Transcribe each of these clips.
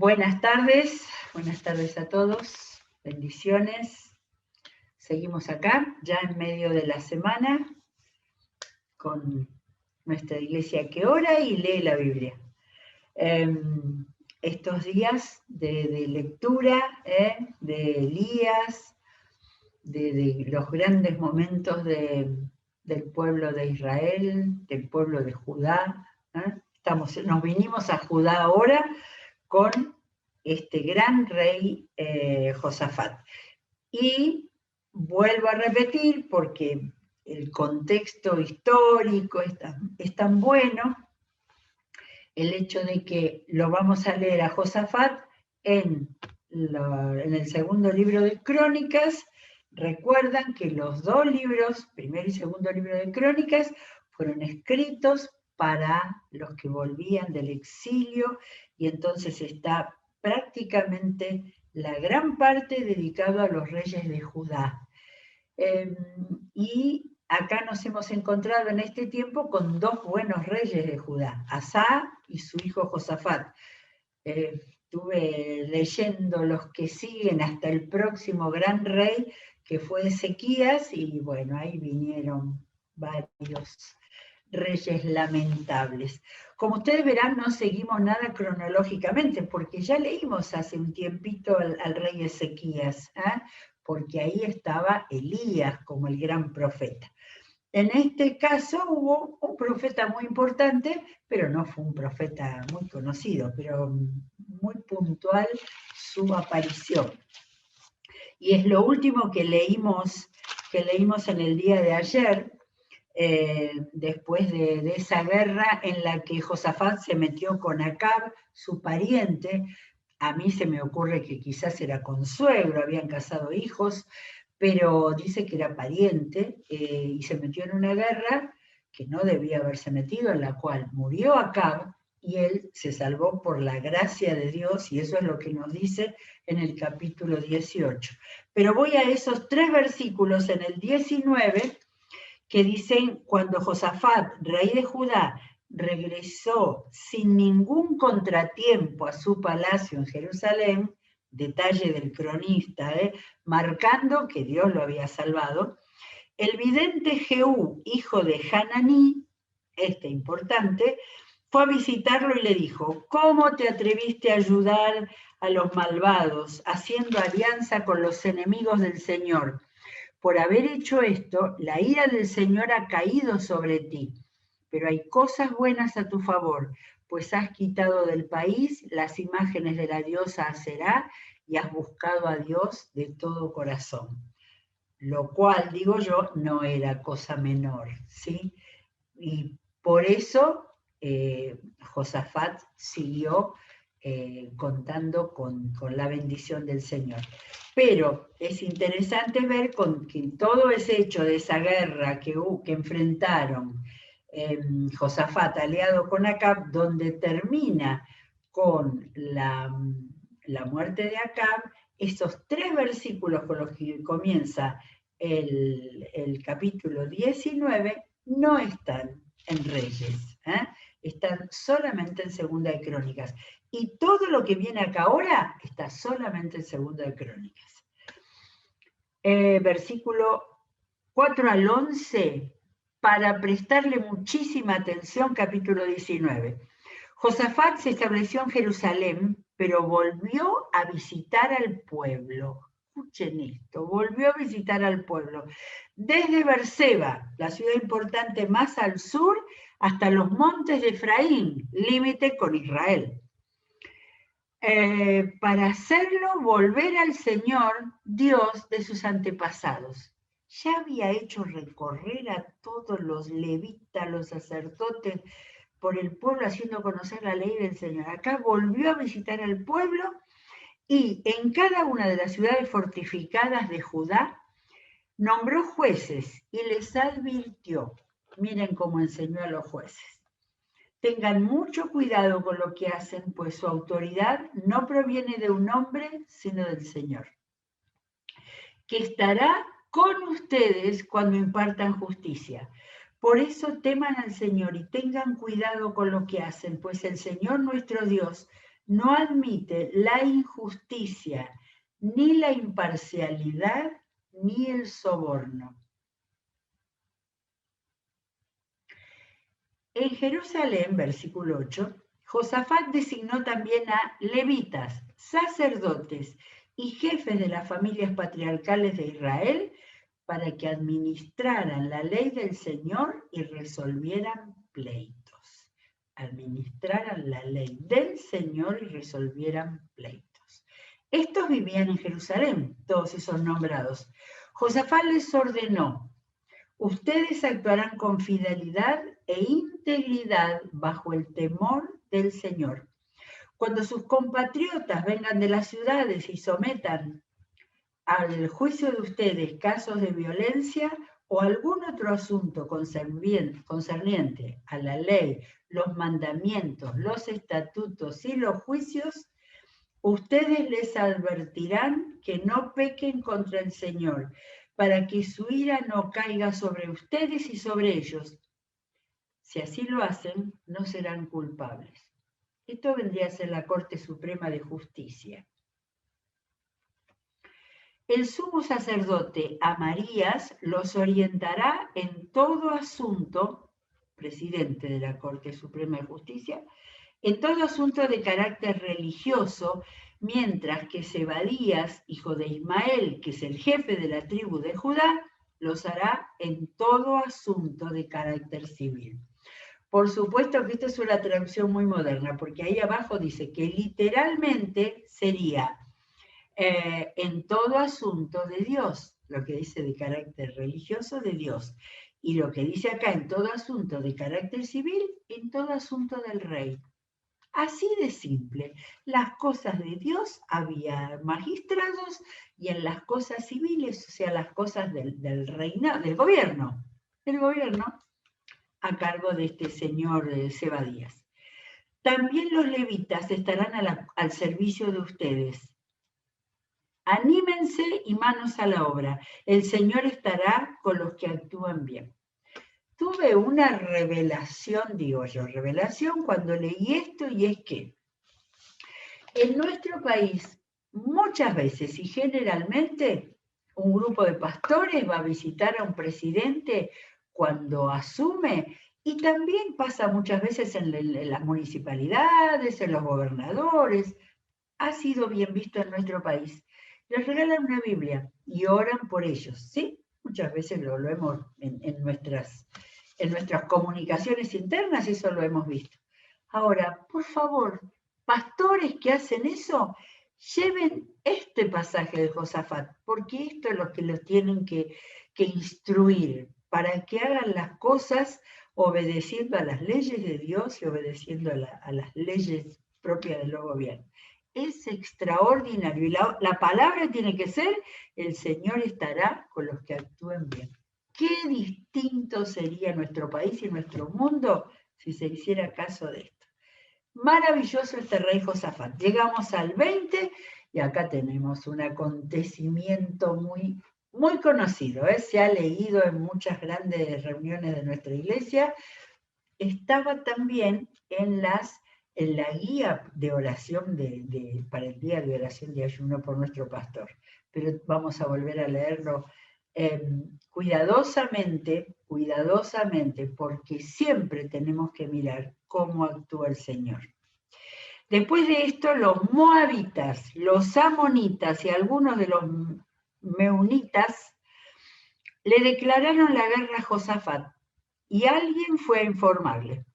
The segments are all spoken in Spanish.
Buenas tardes a todos, bendiciones. Seguimos acá, ya en medio de la semana, con nuestra iglesia que ora y lee la Biblia. Estos días de lectura, de Elías, de los grandes momentos del pueblo de Israel, del pueblo de Judá. Nos vinimos a Judá ahora con este gran rey Josafat. Y vuelvo a repetir, porque el contexto histórico es tan bueno, el hecho de que lo vamos a leer a Josafat en el segundo libro de Crónicas. Recuerdan que los dos libros, primero y segundo libro de Crónicas, fueron escritos para los que volvían del exilio, y entonces está prácticamente la gran parte dedicado a los reyes de Judá. Y acá nos hemos encontrado en este tiempo con dos buenos reyes de Judá, Asa y su hijo Josafat. Estuve leyendo los que siguen hasta el próximo gran rey, que fue Ezequías, y bueno, ahí vinieron varios reyes lamentables. Como ustedes verán, no seguimos nada cronológicamente, porque ya leímos hace un tiempito al rey Ezequías, porque ahí estaba Elías como el gran profeta. En este caso hubo un profeta muy importante, pero no fue un profeta muy conocido, pero muy puntual su aparición. Y es lo último que leímos en el día de ayer, después de esa guerra en la que Josafat se metió con Acab, su pariente. A mí se me ocurre que quizás era consuegro, habían casado hijos, pero dice que era pariente, y se metió en una guerra que no debía haberse metido, en la cual murió Acab, y él se salvó por la gracia de Dios, y eso es lo que nos dice en el capítulo 18. Pero voy a esos 3 versículos en el 19, que dicen: cuando Josafat, rey de Judá, regresó sin ningún contratiempo a su palacio en Jerusalén, detalle del cronista, marcando que Dios lo había salvado, el vidente Jehú, hijo de Hananí, importante, fue a visitarlo y le dijo: ¿cómo te atreviste a ayudar a los malvados, haciendo alianza con los enemigos del Señor? Por haber hecho esto, la ira del Señor ha caído sobre ti, pero hay cosas buenas a tu favor, pues has quitado del país las imágenes de la diosa Aserá y has buscado a Dios de todo corazón. Lo cual, digo yo, no era cosa menor, ¿sí? Y por eso Josafat siguió contando con la bendición del Señor. Pero es interesante ver que todo ese hecho de esa guerra que enfrentaron Josafat aliado con Acab, donde termina con la muerte de Acab, esos 3 versículos con los que comienza el capítulo 19 no están en Reyes, están solamente en Segunda de Crónicas. Y todo lo que viene acá ahora está solamente en Segunda de Crónicas. Versículo 4 al 11, para prestarle muchísima atención, capítulo 19. Josafat se estableció en Jerusalén, pero volvió a visitar al pueblo. Escuchen esto, volvió a visitar al pueblo. Desde Berseba, la ciudad importante más al sur, hasta los montes de Efraín, límite con Israel. Para hacerlo volver al Señor, Dios de sus antepasados. Ya había hecho recorrer a todos los levitas, los sacerdotes, por el pueblo, haciendo conocer la ley del Señor. Acá volvió a visitar al pueblo, y en cada una de las ciudades fortificadas de Judá nombró jueces y les advirtió. Miren cómo enseñó a los jueces: tengan mucho cuidado con lo que hacen, pues su autoridad no proviene de un hombre, sino del Señor, que estará con ustedes cuando impartan justicia. Por eso teman al Señor y tengan cuidado con lo que hacen, pues el Señor nuestro Dios no admite la injusticia, ni la imparcialidad, ni el soborno. En Jerusalén, versículo 8, Josafat designó también a levitas, sacerdotes y jefes de las familias patriarcales de Israel para que administraran la ley del Señor y resolvieran pleitos. Administraran la ley del Señor y resolvieran pleitos. Estos vivían en Jerusalén, todos esos nombrados. Josafat les ordenó: ustedes actuarán con fidelidad e integridad bajo el temor del Señor. Cuando sus compatriotas vengan de las ciudades y sometan al juicio de ustedes casos de violencia o algún otro asunto concerniente a la ley, los mandamientos, los estatutos y los juicios, ustedes les advertirán que no pequen contra el Señor, para que su ira no caiga sobre ustedes y sobre ellos. Si así lo hacen, no serán culpables. Esto vendría a ser la Corte Suprema de Justicia. El sumo sacerdote Amarías los orientará en todo asunto, presidente de la Corte Suprema de Justicia, en todo asunto de carácter religioso, mientras que Zebadías, hijo de Ismael, que es el jefe de la tribu de Judá, los hará en todo asunto de carácter civil. Por supuesto que esta es una traducción muy moderna, porque ahí abajo dice que literalmente sería en todo asunto de Dios, lo que dice de carácter religioso de Dios, y lo que dice acá en todo asunto de carácter civil, en todo asunto del rey. Así de simple. Las cosas de Dios había magistrados y en las cosas civiles, o sea, las cosas del reinado, del gobierno, a cargo de este señor Zebadías. También los levitas estarán al servicio de ustedes. Anímense y manos a la obra. El Señor estará con los que actúan bien. Tuve una revelación, cuando leí esto, y es que en nuestro país, muchas veces y generalmente, un grupo de pastores va a visitar a un presidente cuando asume, y también pasa muchas veces en las municipalidades, en los gobernadores. Ha sido bien visto en nuestro país. Les regalan una Biblia y oran por ellos, ¿sí? Muchas veces lo hemos en nuestras comunicaciones internas, eso lo hemos visto. Ahora, por favor, pastores que hacen eso, lleven este pasaje de Josafat, porque esto es lo que los tienen que instruir, para que hagan las cosas obedeciendo a las leyes de Dios y obedeciendo a las leyes propias del gobierno. Es extraordinario, y la palabra tiene que ser: el Señor estará con los que actúen bien. Qué distinto sería nuestro país y nuestro mundo si se hiciera caso de esto. Maravilloso este rey Josafat. Llegamos al 20 y acá tenemos un acontecimiento muy, muy conocido, se ha leído en muchas grandes reuniones de nuestra iglesia. Estaba también en la guía de oración para el día de oración de ayuno por nuestro pastor. Pero vamos a volver a leerlo cuidadosamente, porque siempre tenemos que mirar cómo actúa el Señor. Después de esto, los moabitas, los amonitas y algunos de los meunitas le declararon la guerra a Josafat, y alguien fue a informarle: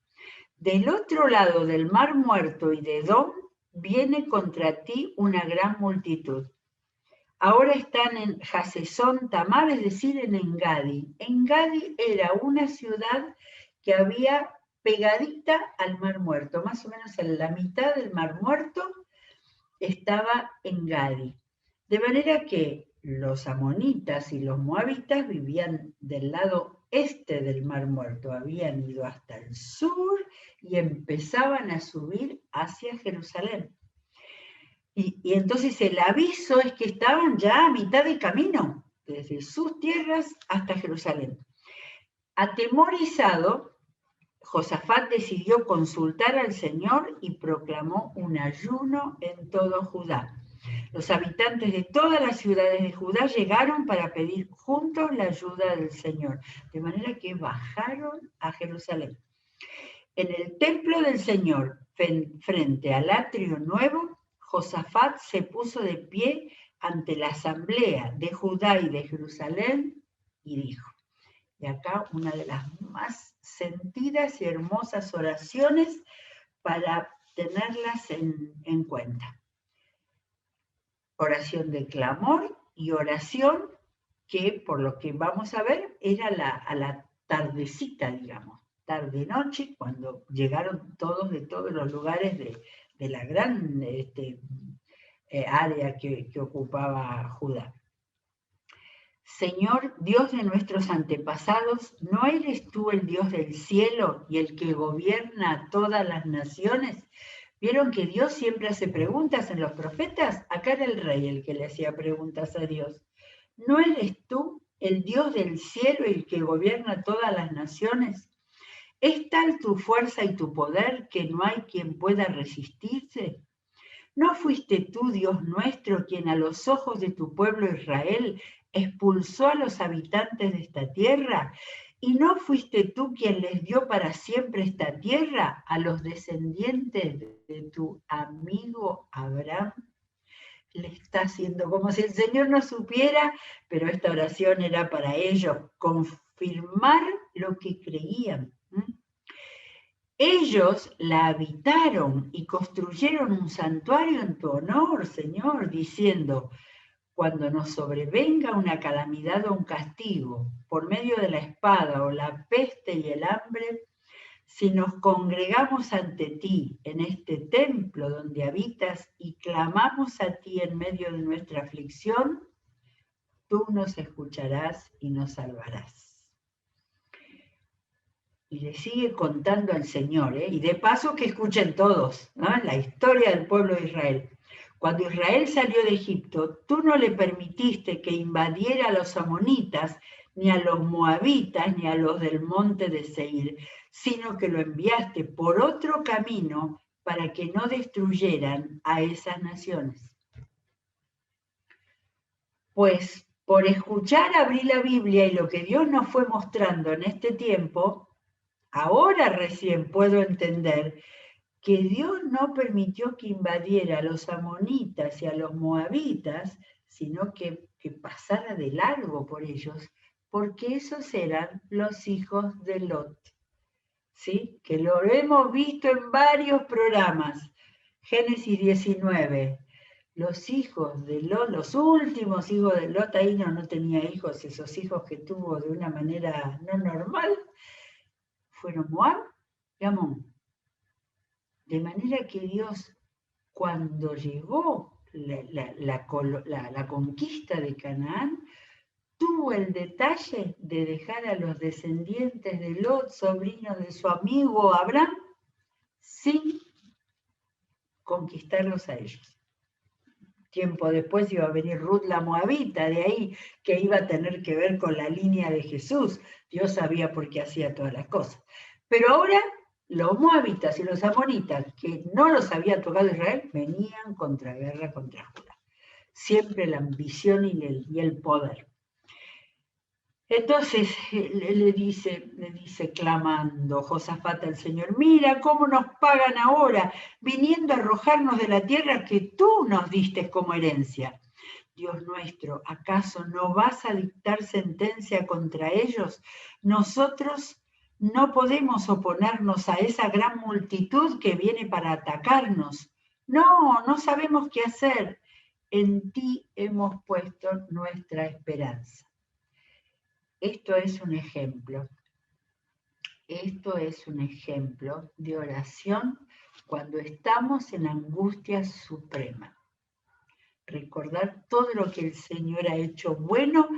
del otro lado del Mar Muerto y de Edom viene contra ti una gran multitud. Ahora están en Hasesón Tamar, es decir, en Engadi. Engadi era una ciudad que había pegadita al Mar Muerto, más o menos en la mitad del Mar Muerto estaba Engadi. De manera que los amonitas y los moabitas vivían del lado este del Mar Muerto, habían ido hasta el sur y empezaban a subir hacia Jerusalén. Y entonces el aviso es que estaban ya a mitad de camino, desde sus tierras hasta Jerusalén. Atemorizado, Josafat decidió consultar al Señor y proclamó un ayuno en todo Judá. Los habitantes de todas las ciudades de Judá llegaron para pedir juntos la ayuda del Señor, de manera que bajaron a Jerusalén. En el templo del Señor, frente al atrio nuevo, Josafat se puso de pie ante la asamblea de Judá y de Jerusalén y dijo, y acá una de las más sentidas y hermosas oraciones para tenerlas en cuenta. Oración de clamor y oración que, por lo que vamos a ver, era a la tardecita, digamos, tarde-noche, cuando llegaron todos de todos los lugares de la gran área que ocupaba Judá. Señor, Dios de nuestros antepasados, ¿no eres tú el Dios del cielo y el que gobierna a todas las naciones? ¿Vieron que Dios siempre hace preguntas en los profetas? Acá era el rey el que le hacía preguntas a Dios. ¿No eres tú el Dios del cielo y el que gobierna todas las naciones? ¿Es tal tu fuerza y tu poder que no hay quien pueda resistirse? ¿No fuiste tú, Dios nuestro, quien a los ojos de tu pueblo Israel expulsó a los habitantes de esta tierra? ¿Y no fuiste tú quien les dio para siempre esta tierra a los descendientes de tu amigo Abraham? Le está haciendo como si el Señor no supiera, pero esta oración era para ellos, confirmar lo que creían. Ellos la habitaron y construyeron un santuario en tu honor, Señor, diciendo, cuando nos sobrevenga una calamidad o un castigo, por medio de la espada o la peste y el hambre, si nos congregamos ante ti en este templo donde habitas y clamamos a ti en medio de nuestra aflicción, tú nos escucharás y nos salvarás. Y le sigue contando al Señor, y de paso que escuchen todos, ¿no? La historia del pueblo de Israel. Cuando Israel salió de Egipto, tú no le permitiste que invadiera a los amonitas, ni a los moabitas, ni a los del monte de Seir, sino que lo enviaste por otro camino para que no destruyeran a esas naciones. Pues por escuchar abrir la Biblia y lo que Dios nos fue mostrando en este tiempo, ahora recién puedo entender que Dios no permitió que invadiera a los amonitas y a los moabitas, sino que pasara de largo por ellos, porque esos eran los hijos de Lot. ¿Sí? Que lo hemos visto en varios programas. Génesis 19. Los hijos de Lot, los últimos hijos de Lot, ahí no tenía hijos, esos hijos que tuvo de una manera no normal, fueron Moab y Amón. De manera que Dios, cuando llegó la conquista de Canaán, tuvo el detalle de dejar a los descendientes de Lot, sobrinos de su amigo Abraham, sin conquistarlos a ellos. Tiempo después iba a venir Ruth la Moabita, de ahí que iba a tener que ver con la línea de Jesús. Dios sabía por qué hacía todas las cosas. Pero ahora los moabitas y los amonitas, que no los había tocado Israel, venían guerra contra Judá. Siempre la ambición y el poder. Entonces le dice clamando Josafat al Señor, mira cómo nos pagan ahora, viniendo a arrojarnos de la tierra que tú nos diste como herencia. Dios nuestro, ¿acaso no vas a dictar sentencia contra ellos? Nosotros no podemos oponernos a esa gran multitud que viene para atacarnos. No sabemos qué hacer. En ti hemos puesto nuestra esperanza. Esto es un ejemplo. Esto es un ejemplo de oración cuando estamos en angustia suprema. Recordar todo lo que el Señor ha hecho bueno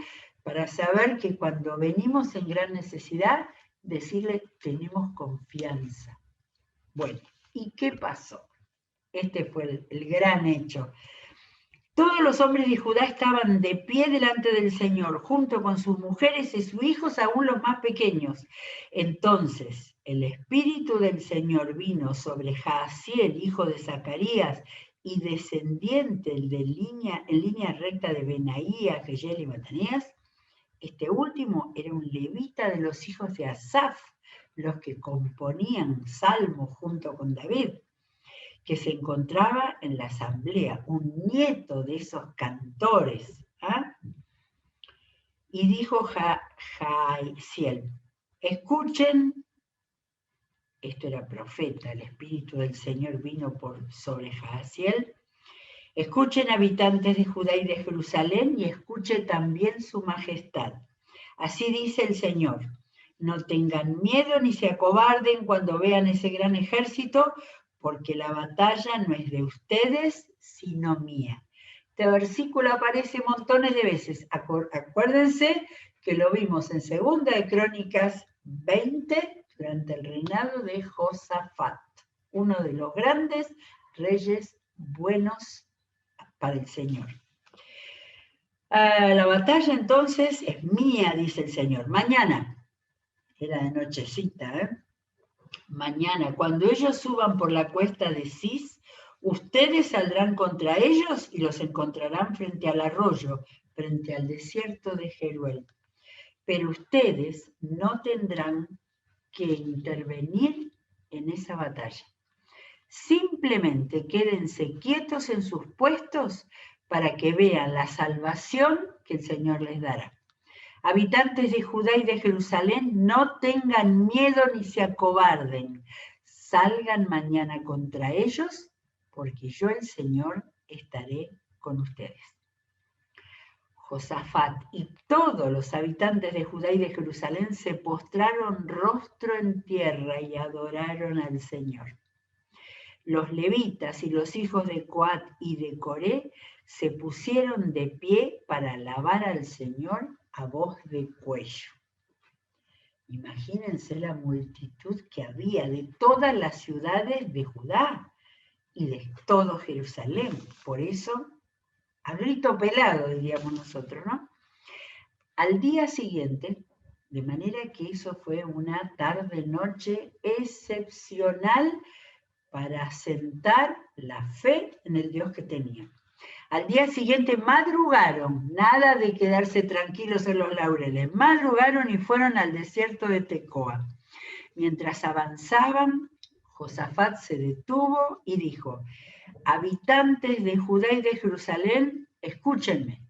para saber que cuando venimos en gran necesidad, decirle, tenemos confianza. Bueno, ¿y qué pasó? Este fue el gran hecho. Todos los hombres de Judá estaban de pie delante del Señor, junto con sus mujeres y sus hijos, aún los más pequeños. Entonces el Espíritu del Señor vino sobre Jaasiel, hijo de Zacarías, y descendiente en línea recta de Benaía, Jehiel y Matanías, este último era un levita de los hijos de Asaf, los que componían salmos junto con David, que se encontraba en la asamblea, un nieto de esos cantores. Y dijo Jaasiel, escuchen, esto era profeta, el Espíritu del Señor vino sobre Jaasiel, escuchen habitantes de Judá y de Jerusalén y escuche también su majestad. Así dice el Señor, no tengan miedo ni se acobarden cuando vean ese gran ejército, porque la batalla no es de ustedes, sino mía. Este versículo aparece montones de veces. Acuérdense que lo vimos en 2 de Crónicas 20, durante el reinado de Josafat, uno de los grandes reyes buenos para el Señor. La batalla entonces es mía, dice el Señor. Mañana, era de nochecita, mañana, cuando ellos suban por la cuesta de Cis, ustedes saldrán contra ellos y los encontrarán frente al arroyo, frente al desierto de Jeruel. Pero ustedes no tendrán que intervenir en esa batalla. Simplemente quédense quietos en sus puestos para que vean la salvación que el Señor les dará. Habitantes de Judá y de Jerusalén, no tengan miedo ni se acobarden. Salgan mañana contra ellos, porque yo, el Señor, estaré con ustedes. Josafat y todos los habitantes de Judá y de Jerusalén se postraron rostro en tierra y adoraron al Señor. Los levitas y los hijos de Coat y de Coré se pusieron de pie para alabar al Señor a voz de cuello. Imagínense la multitud que había de todas las ciudades de Judá y de todo Jerusalén. Por eso, a grito pelado, diríamos nosotros, ¿no? Al día siguiente, de manera que eso fue una tarde-noche excepcional para asentar la fe en el Dios que tenían. Al día siguiente madrugaron, nada de quedarse tranquilos en los laureles, madrugaron y fueron al desierto de Tecoa. Mientras avanzaban, Josafat se detuvo y dijo, habitantes de Judá y de Jerusalén, escúchenme,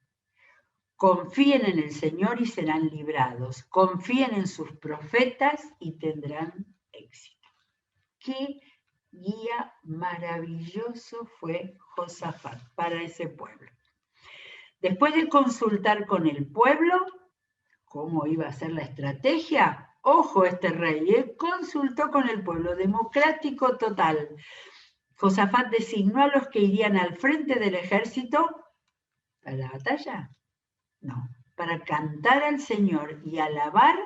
confíen en el Señor y serán librados, confíen en sus profetas y tendrán éxito. ¿Qué guía maravilloso fue Josafat para ese pueblo? Después de consultar con el pueblo cómo iba a ser la estrategia, ojo este rey, consultó con el pueblo, democrático total. Josafat designó a los que irían al frente del ejército para la batalla, no, para cantar al Señor y alabar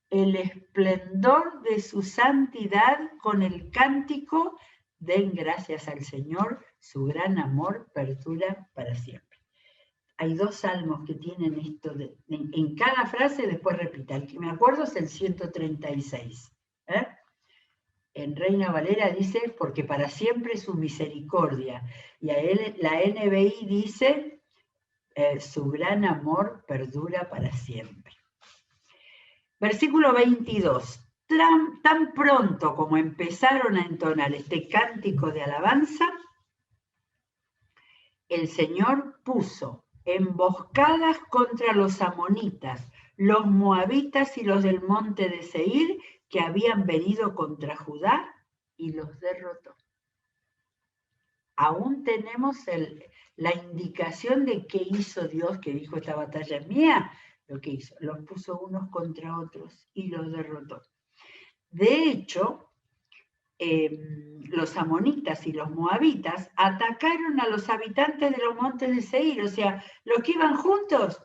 el esplendor de su santidad con el cántico, den gracias al Señor, su gran amor perdura para siempre. Hay 2 salmos que tienen esto, en cada frase después repita, el que me acuerdo es el 136. En Reina Valera dice, porque para siempre es su misericordia, y a él, la NBI dice, su gran amor perdura para siempre. Versículo 22. Tan pronto como empezaron a entonar este cántico de alabanza, el Señor puso emboscadas contra los amonitas, los moabitas y los del monte de Seir, que habían venido contra Judá, y los derrotó. Aún tenemos la indicación de qué hizo Dios, que dijo esta batalla es mía. Lo que hizo, los puso unos contra otros y los derrotó. De hecho, los amonitas y los moabitas atacaron a los habitantes de los montes de Seir, o sea, los que iban juntos,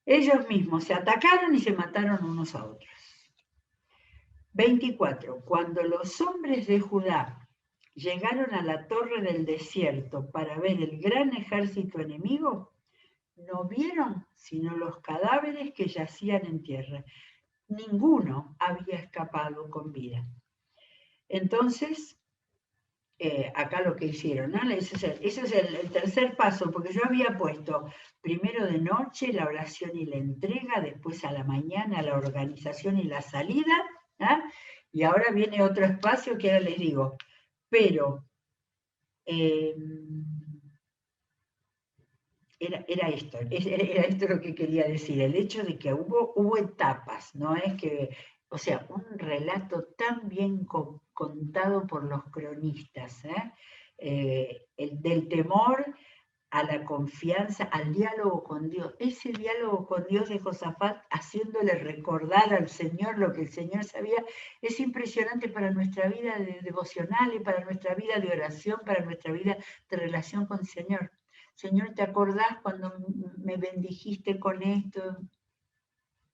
ellos mismos se atacaron y se mataron unos a otros. 24. Cuando los hombres de Judá llegaron a la torre del desierto para ver el gran ejército enemigo, no vieron sino los cadáveres que yacían en tierra. ninguno había escapado con vida. Entonces, acá lo que hicieron, ¿no? Ese es el tercer paso, porque yo había puesto primero de noche la oración y la entrega, después a la mañana la organización y la salida, ¿ah? Y ahora viene otro espacio que ahora les digo, pero era esto lo que quería decir, el hecho de que hubo etapas, no es que, o sea, un relato tan bien contado por los cronistas, el del temor a la confianza, al diálogo con Dios, ese diálogo con Dios de Josafat, haciéndole recordar al Señor lo que el Señor sabía, es impresionante para nuestra vida devocional y para nuestra vida de oración, para nuestra vida de relación con el Señor. Señor, ¿te acordás cuando me bendijiste con esto?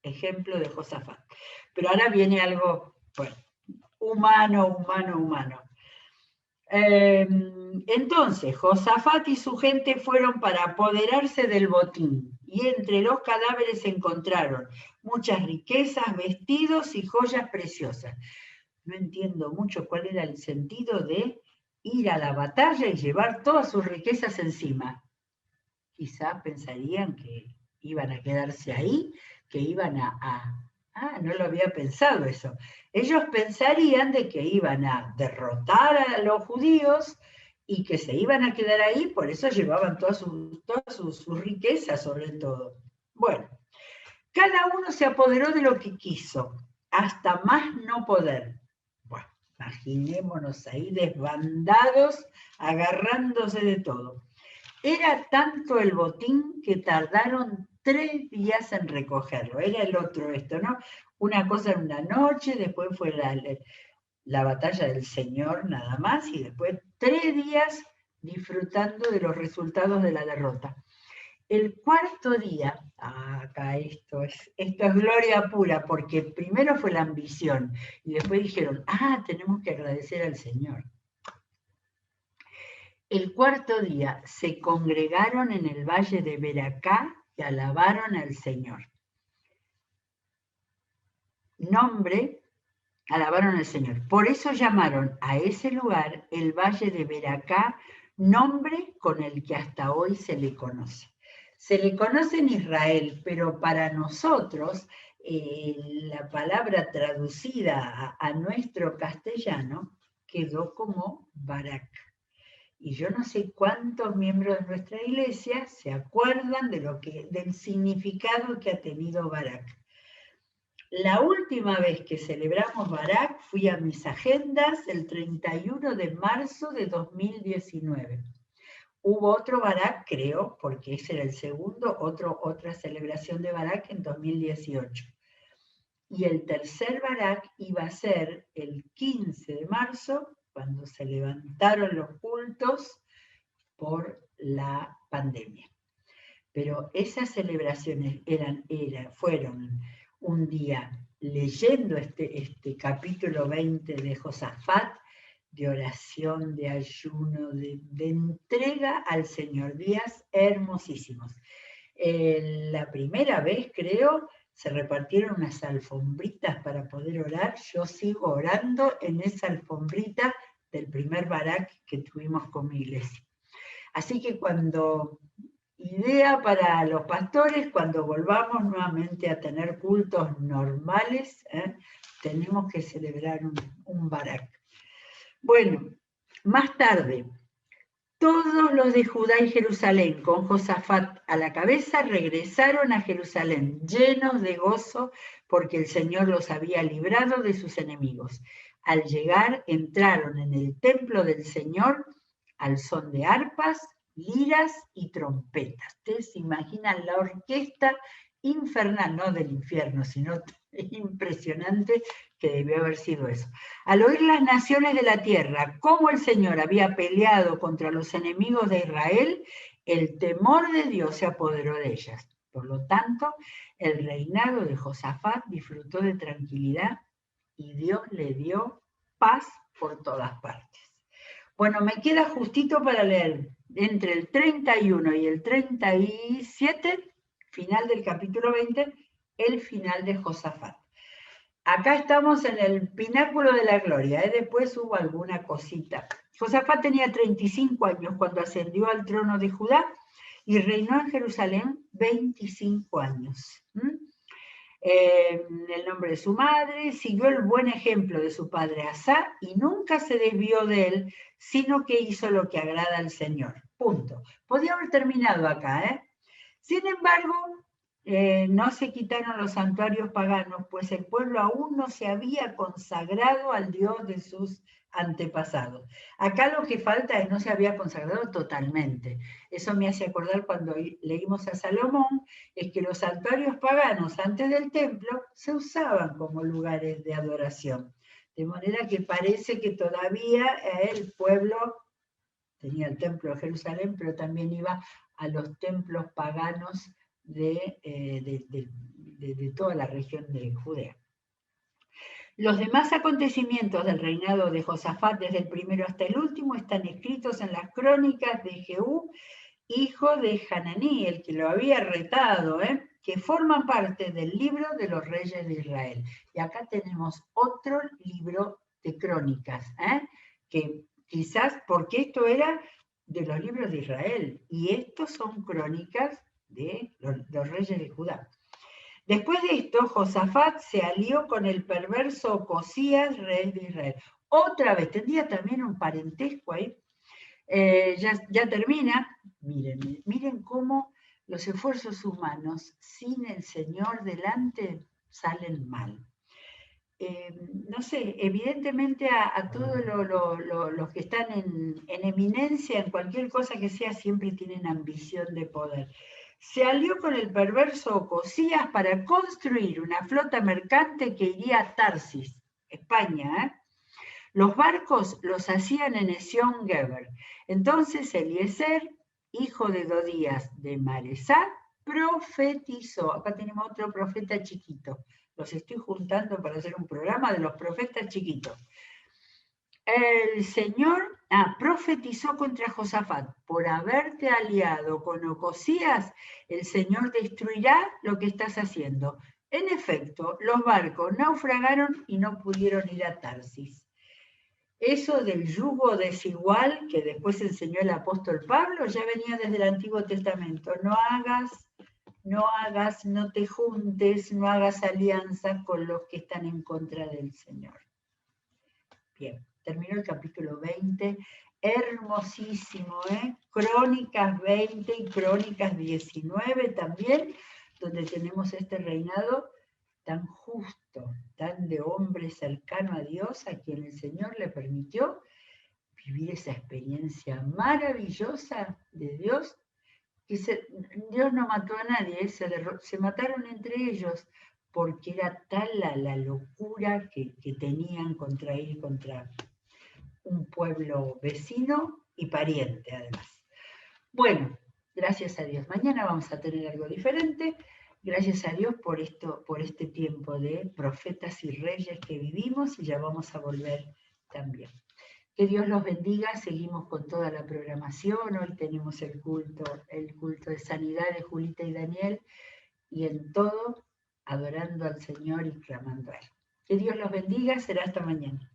Ejemplo de Josafat. Pero ahora viene algo, bueno, humano. Entonces, Josafat y su gente fueron para apoderarse del botín, y entre los cadáveres se encontraron muchas riquezas, vestidos y joyas preciosas. No entiendo mucho cuál era el sentido de ir a la batalla y llevar todas sus riquezas encima. Quizás pensarían que iban a quedarse ahí, que iban no lo había pensado eso. Ellos pensarían de que iban a derrotar a los judíos y que se iban a quedar ahí, por eso llevaban todas sus riquezas sobre todo. Bueno, cada uno se apoderó de lo que quiso, hasta más no poder. Bueno, imaginémonos ahí desbandados, agarrándose de todo. Era tanto el botín que tardaron 3 días en recogerlo. Era el otro esto, ¿no? Una cosa en una noche, después fue la batalla del Señor nada más, y después 3 días disfrutando de los resultados de la derrota. El cuarto día, acá esto es gloria pura, porque primero fue la ambición, y después dijeron, tenemos que agradecer al Señor. El cuarto día se congregaron en el valle de Beracá y alabaron al Señor. Alabaron al Señor. Por eso llamaron a ese lugar el valle de Beracá, nombre con el que hasta hoy se le conoce. Se le conoce en Israel, pero para nosotros la palabra traducida a nuestro castellano quedó como Barak. Y yo no sé cuántos miembros de nuestra iglesia se acuerdan del significado que ha tenido Barak. La última vez que celebramos Barak fui a mis agendas el 31 de marzo de 2019. Hubo otro Barak, creo, porque ese era el segundo, otra celebración de Barak en 2018. Y el tercer Barak iba a ser el 15 de marzo, cuando se levantaron los cultos por la pandemia. Pero esas celebraciones fueron un día leyendo este capítulo 20 de Josafat, de oración, de ayuno, de entrega al Señor, días hermosísimos. La primera vez, creo, se repartieron unas alfombritas para poder orar. Yo sigo orando en esa alfombrita del primer Barak que tuvimos con mi iglesia. Así que idea para los pastores, cuando volvamos nuevamente a tener cultos normales, tenemos que celebrar un Barak. Bueno, más tarde, todos los de Judá y Jerusalén, con Josafat a la cabeza, regresaron a Jerusalén, llenos de gozo, porque el Señor los había librado de sus enemigos. Al llegar, entraron en el templo del Señor al son de arpas, liras y trompetas. Ustedes se imaginan la orquesta infernal, no del infierno, sino impresionante que debió haber sido eso. Al oír las naciones de la tierra cómo el Señor había peleado contra los enemigos de Israel, el temor de Dios se apoderó de ellas. Por lo tanto, el reinado de Josafat disfrutó de tranquilidad y Dios le dio paz por todas partes. Bueno, me queda justito para leer entre el 31 y el 37, final del capítulo 20, el final de Josafat. acá estamos en el pináculo de la gloria, después hubo alguna cosita. Josafat tenía 35 años cuando ascendió al trono de Judá y reinó en Jerusalén 25 años. El nombre de su madre, siguió el buen ejemplo de su padre Asá y nunca se desvió de él, sino que hizo lo que agrada al Señor. Punto. Podía haber terminado acá, ¿eh? Sin embargo, no se quitaron los santuarios paganos, pues el pueblo aún no se había consagrado al Dios de sus antepasados. Acá lo que falta es no se había consagrado totalmente. Eso me hace acordar cuando leímos a Salomón, es que los santuarios paganos antes del templo se usaban como lugares de adoración. De manera que parece que todavía el pueblo tenía el templo de Jerusalén, pero también iba a los templos paganos de toda la región de Judea. Los demás acontecimientos del reinado de Josafat, desde el primero hasta el último, están escritos en las crónicas de Jehú, hijo de Hananí, el que lo había retado, que forman parte del libro de los reyes de Israel. Y acá tenemos otro libro de crónicas, que quizás, porque esto era de los libros de Israel, y estos son crónicas de los reyes de Judá. Después de esto, Josafat se alió con el perverso Ocosías, rey de Israel. Otra vez, tendría también un parentesco ahí. Ya termina. Miren cómo los esfuerzos humanos sin el Señor delante salen mal. No sé, evidentemente a todos los que están en eminencia en cualquier cosa que sea, siempre tienen ambición de poder. Se alió con el perverso Ocosías para construir una flota mercante que iría a Tarsis, España. Los barcos los hacían en Esión-Geber. Entonces Eliezer, hijo de Dodías de Maresá, profetizó. Acá tenemos otro profeta chiquito. Los estoy juntando para hacer un programa de los profetas chiquitos. El Señor profetizó contra Josafat: por haberte aliado con Ocosías, el Señor destruirá lo que estás haciendo. En efecto, los barcos naufragaron y no pudieron ir a Tarsis. Eso del yugo desigual que después enseñó el apóstol Pablo ya venía desde el Antiguo Testamento. No te juntes, no hagas alianza con los que están en contra del Señor. Bien, terminó el capítulo 20, hermosísimo, Crónicas 20 y Crónicas 19 también, donde tenemos este reinado tan justo, tan de hombre cercano a Dios, a quien el Señor le permitió vivir esa experiencia maravillosa de Dios, que Dios no mató a nadie, se mataron entre ellos, porque era tal la locura que tenían contra ir contra un pueblo vecino y pariente además. Bueno, gracias a Dios. Mañana vamos a tener algo diferente. Gracias a Dios por este tiempo de profetas y reyes que vivimos, y ya vamos a volver también. Que Dios los bendiga. Seguimos con toda la programación. Hoy tenemos el culto de sanidad de Julita y Daniel, y en todo adorando al Señor y clamando a Él. Que Dios los bendiga. Será hasta mañana.